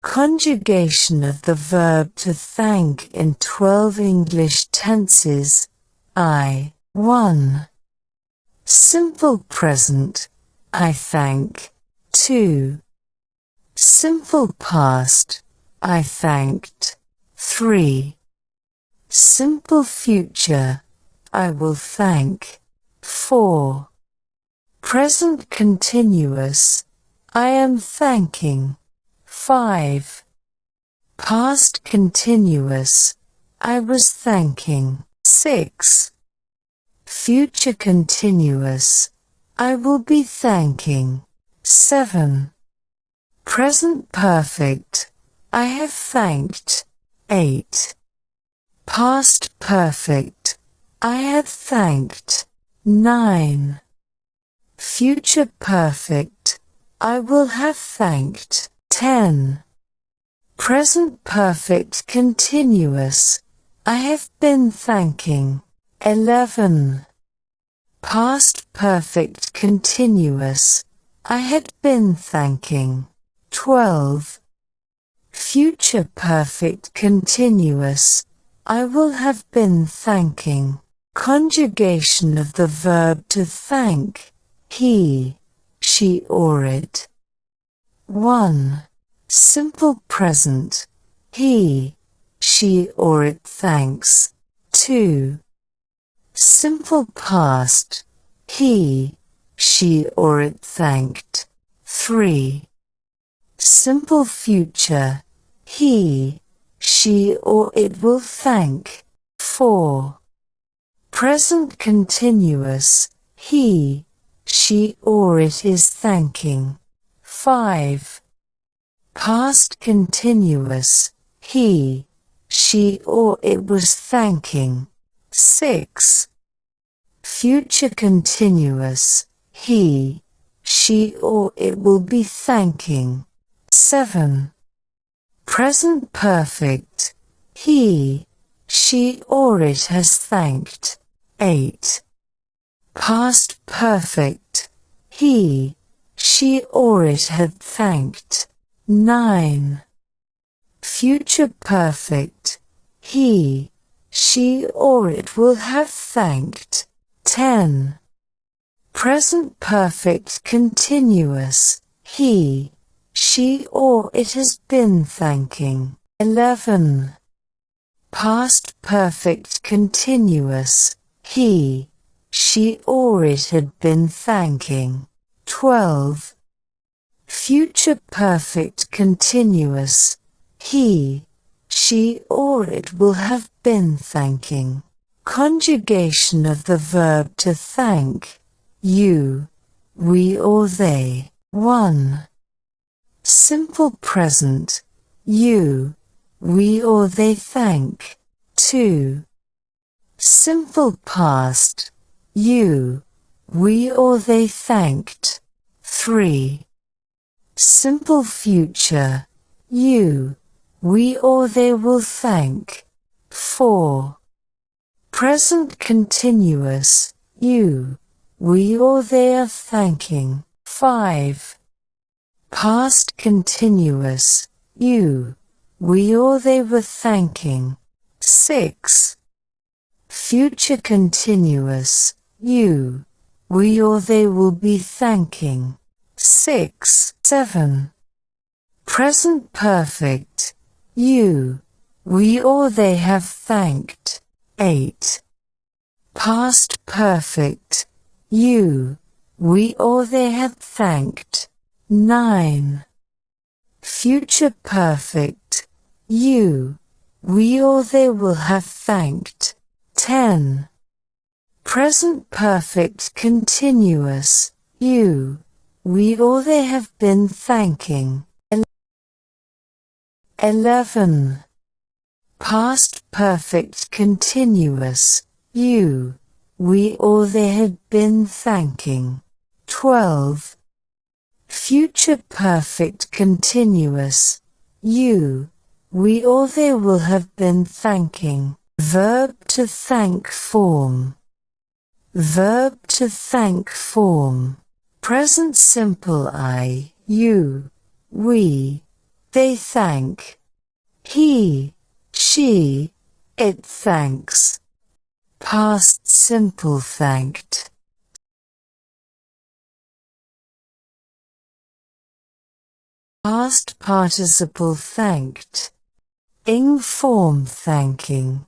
Conjugation of the verb to thank in 12 English tenses. 1. Simple present, I thank. 2. Simple past, I thanked. 3. Simple future, I will thank. 4. Present continuous, I am thanking. 5. Past continuous, I was thanking. 6. Future continuous, I will be thanking. 7. Present perfect, I have thanked. 8. Past perfect, I had thanked. 9. Future perfect, I will have thanked. 10. Present perfect continuous, I have been thanking. 11. Past perfect continuous, I had been thanking. 12. Future perfect continuous, I will have been thanking. Conjugation of the verb to thank. He, she or it. 1. Simple present. He, she or it thanks. 2. Simple past. He, she or it thanked. 3. Simple future. He, she or it will thank. 4. Present continuous. He, she or it is thanking. 5. Past continuous. He, she or it was thanking. 6. Future continuous. He, she or it will be thanking. 7. Present perfect. He, she or it has thanked. 8. Past perfect. He, she or it had thanked. 9. Future perfect. He, she or it will have thanked. 10. Present perfect continuous. He, she or it has been thanking. 11. Past perfect continuous. He, she or it had been thanking. 12. Future perfect continuous. He, she or it will have been thanking. Conjugation of the verb to thank. You, we or they. 1. Simple present. You, we or they thank. 2. Simple past. You, we or they thanked. 3. Simple future. You, we or they will thank. 4. Present continuous. You, we or they are thanking. 5. Past continuous. You, we or they were thanking. 6. Future continuous. You, we or they will be thanking. 6. 7. Present perfect. You, we or they have thanked. 8. Past perfect. You, we or they had thanked. 9. Future perfect. You, we or they will have thanked. 10. Present perfect continuous. You, we or they have been thanking. 11. Past perfect continuous. You, we or they had been thanking. 12. Future perfect continuous. You, we or they will have been thanking. Verb to thank form. Verb to thank form. Present simple I, you, we. They thank. He, she, it thanks. Past simple thanked. Past participle thanked. Ing form thanking.